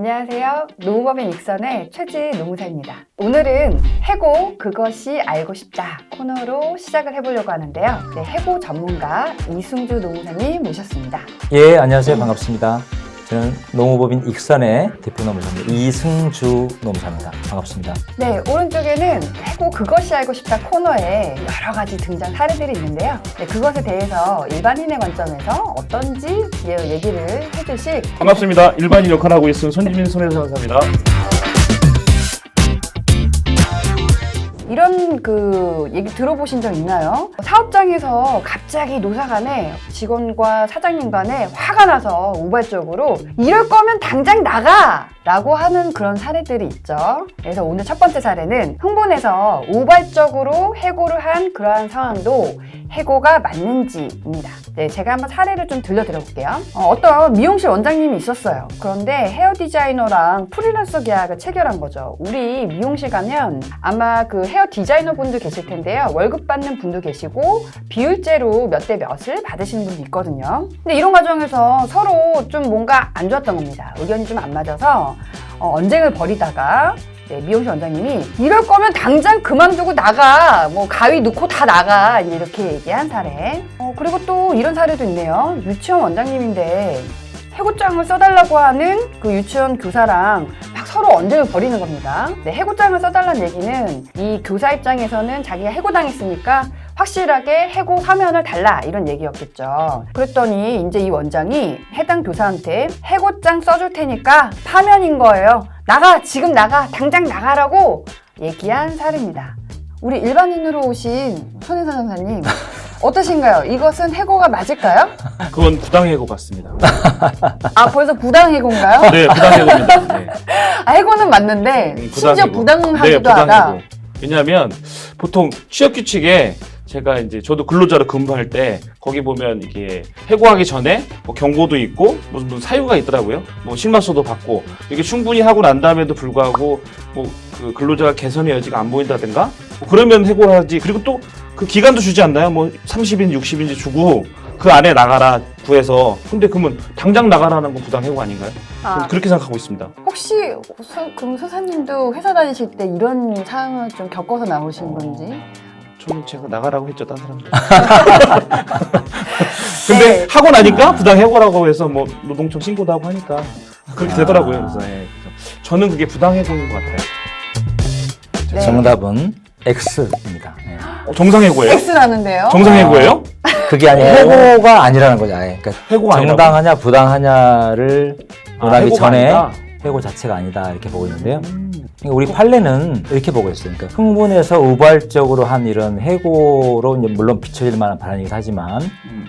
안녕하세요. 노무법인 익선의 최지 노무사입니다. 오늘은 해고 그것이 알고 싶다 코너로 시작을 해보려고 하는데요. 네, 해고 전문가 이승주 노무사님 모셨습니다. 예, 안녕하세요. 반갑습니다. 저는 노무법인 익선의 대표 노무사입니다. 이승주 노무사입니다. 반갑습니다. 네, 오른쪽에는 해고 그것이 알고 싶다 코너에 여러 가지 등장 사례들이 있는데요. 네, 그것에 대해서 일반인의 관점에서 어떤지 얘기를 해주실 반갑습니다. 일반인 역할을 하고 있는 손지민 손해상사입니다. 이런 얘기 들어보신 적 있나요? 사업장에서 갑자기 노사 간에 직원과 사장님 간에 화가 나서 우발적으로 이럴 거면 당장 나가! 라고 하는 그런 사례들이 있죠. 그래서 오늘 첫 번째 사례는 흥분해서 우발적으로 해고를 한 그러한 상황도 해고가 맞는지입니다. 네, 제가 한번 사례를 좀 들려드려 볼게요. 어떤 미용실 원장님이 있었어요. 그런데 헤어 디자이너랑 프리랜서 계약을 체결한 거죠. 우리 미용실 가면 아마 그 헤어 디자이너 분들 계실 텐데요. 월급 받는 분도 계시고 비율제로 몇 대 몇을 받으시는 분도 있거든요. 근데 이런 과정에서 서로 좀 뭔가 안 좋았던 겁니다. 의견이 좀 안 맞아서 언쟁을 벌이다가 미용실 원장님이 이럴 거면 당장 그만두고 나가, 뭐 가위 놓고 다 나가, 이렇게 얘기한 사례. 그리고 또 이런 사례도 있네요. 유치원 원장님인데 해고장을 써달라고 하는 그 유치원 교사랑 막 서로 언쟁을 벌이는 겁니다. 네, 해고장을 써달라는 얘기는 이 교사 입장에서는 자기가 해고당했으니까 확실하게 해고 화면을 달라, 이런 얘기였겠죠. 그랬더니 이제 이 원장이 해당 교사한테 해고장 써줄 테니까 파면인 거예요. 나가! 지금 나가! 당장 나가라고 얘기한 사례입니다. 우리 일반인으로 오신 손혜선 선사님 어떠신가요? 이것은 해고가 맞을까요? 그건 부당해고 같습니다. 아, 벌써 부당해고인가요? 네, 부당해고입니다. 네. 아, 해고는 맞는데 심지어 부당하기도 하다. 왜냐하면 보통 취업 규칙에 제가 이제 저도 근로자로 근무할 때 거기 보면 이게 해고하기 전에 뭐 경고도 있고 무슨 사유가 있더라고요. 뭐 실마소도 받고 이게 충분히 하고 난 다음에도 불구하고 뭐 그 근로자가 개선의 여지가 안 보인다든가 뭐 그러면 해고를 하지. 그리고 또 그 기간도 주지 않나요? 뭐 30인, 60인지 주고 그 안에 나가라 구해서. 근데 그러면 당장 나가라는 건 부당 해고 아닌가요? 그렇게 생각하고 있습니다. 혹시 그럼 선사님도 회사 다니실 때 이런 상황을 좀 겪어서 나오신 건지? 저는 제가 나가라고 했죠, 다른 사람들. 근데 네. 하고 나니까 부당해고라고 해서 뭐 노동청 신고도 하고 하니까 그렇게 되더라고요. 그래서 그래서 저는 그게 부당해고인 것 같아요. 네. 정답은 X입니다. 네. 정상해고예요? X라는데요? 정상해고예요? 그게 아니고 해고가 아니라는 거죠. 아예. 그러니까 해고가 아니라고? 정당하냐 부당하냐를 논하기 해고가 전에 아니다? 해고 자체가 아니다, 이렇게 보고 있는데요. 그러니까 우리 판례는 이렇게 보고 있어요. 그러니까 흥분해서 우발적으로 한 이런 해고로 물론 비춰질 만한 발언이긴 하지만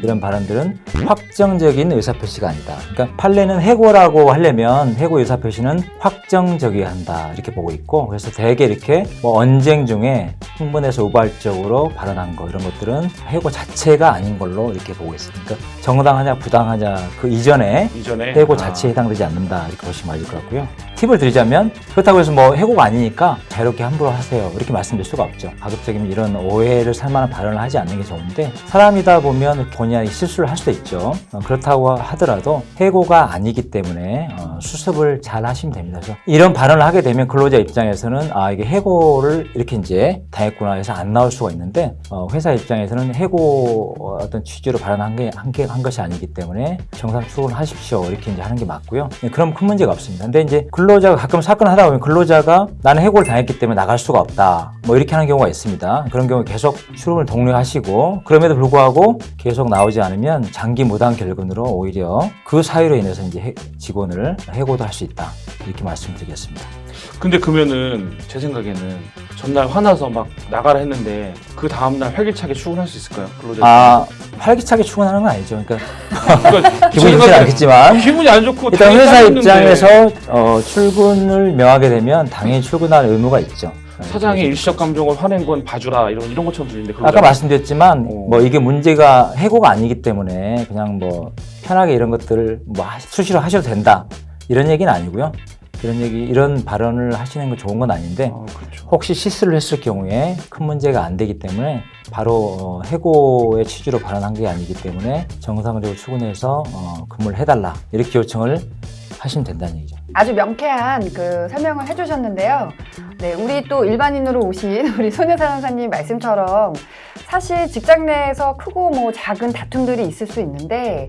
이런 발언들은 확정적인 의사표시가 아니다. 그러니까 판례는 해고라고 하려면 해고 의사표시는 확정적이어야 한다, 이렇게 보고 있고, 그래서 대개 이렇게 뭐 언쟁 중에 흥분해서 우발적으로 발언한 거, 이런 것들은 해고 자체가 아닌 걸로 이렇게 보고 있습니다. 그러니까 정당하냐 부당하냐 그 이전에 해고 자체에 해당되지 않는다, 이렇게 보시면 맞을 것 같고요. 팁을 드리자면, 그렇다고 해서 뭐 해고가 아니니까 자유롭게 함부로 하세요, 이렇게 말씀드릴 수가 없죠. 가급적이면 이런 오해를 살 만한 발언을 하지 않는 게 좋은데, 사람이다 보면 본의 아니게 실수를 할 수도 있죠. 그렇다고 하더라도 해고가 아니기 때문에 수습을 잘 하시면 됩니다. 그래서 이런 발언을 하게 되면 근로자 입장에서는 이게 해고를 이렇게 이제 당했구나 해서 안 나올 수가 있는데, 회사 입장에서는 해고 어떤 취지로 발언한 것이 아니기 때문에 정상 출근하십시오, 이렇게 이제 하는 게 맞고요. 그럼 큰 문제가 없습니다. 근데 이제 근로자가 가끔 사건을 하다 보면 근로자가 나는 해고를 당했기 때문에 나갈 수가 없다, 뭐 이렇게 하는 경우가 있습니다. 그런 경우 계속 출근을 독려하시고 그럼에도 불구하고 계속 나오지 않으면 장기 무당 결근으로 오히려 그 사유로 인해서 이제 직원을 해고도 할 수 있다, 이렇게 말씀드리겠습니다. 근데 그러면은 제 생각에는 전날 화나서 막 나가라 했는데 그 다음날 활기차게 출근할 수 있을까요? 근로자 활기차게 출근하는 건 아니죠. 그러니까 그러니까 기분이 좋지 않겠지만 기분이 안 좋고 일단 회사 당연히 입장에서 출근을 명하게 되면 당연히 출근할 의무가 있죠. 사장이 일시적 감정을 화낸 건 봐주라, 이런 것처럼 들리는데 아까 말씀드렸지만 뭐 이게 문제가 해고가 아니기 때문에 그냥 뭐 편하게 이런 것들을 뭐 수시로 하셔도 된다, 이런 얘기는 아니고요. 이런 발언을 하시는 건 좋은 건 아닌데, 그렇죠. 혹시 실수를 했을 경우에 큰 문제가 안 되기 때문에 바로 해고의 취지로 발언한 게 아니기 때문에 정상적으로 출근해서 근무를 해달라, 이렇게 요청을 하시면 된다는 얘기죠. 아주 명쾌한 그 설명을 해주셨는데요. 네, 우리 또 일반인으로 오신 우리 손혜사 선생님 말씀처럼 사실 직장 내에서 크고 뭐 작은 다툼들이 있을 수 있는데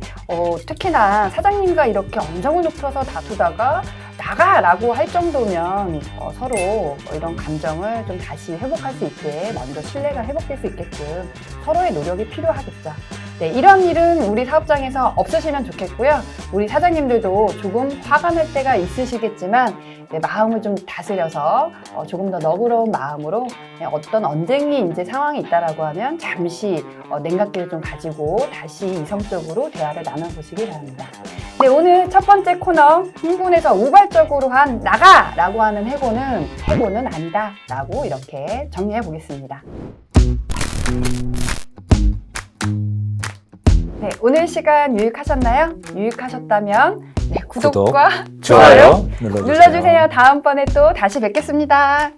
특히나 사장님과 이렇게 언성을 높여서 다투다가 나가라고 할 정도면 서로 이런 감정을 좀 다시 회복할 수 있게 먼저 신뢰가 회복될 수 있게끔 서로의 노력이 필요하겠죠. 네, 이런 일은 우리 사업장에서 없으시면 좋겠고요. 우리 사장님들도 조금 화가 날 때가 있으시겠지만 네, 마음을 좀 다스려서 조금 더 너그러운 마음으로 어떤 언쟁이 이제 상황이 있다라고 하면 잠시 냉각기를 좀 가지고 다시 이성적으로 대화를 나눠보시기 바랍니다. 네, 오늘 첫 번째 코너 흥분해서 우발적으로 한 나가라고 하는 해고는 아니다 라고 이렇게 정리해 보겠습니다. 네, 오늘 시간 유익하셨나요? 유익하셨다면 네, 구독과 좋아요 눌러주세요. 다음번에 또 다시 뵙겠습니다.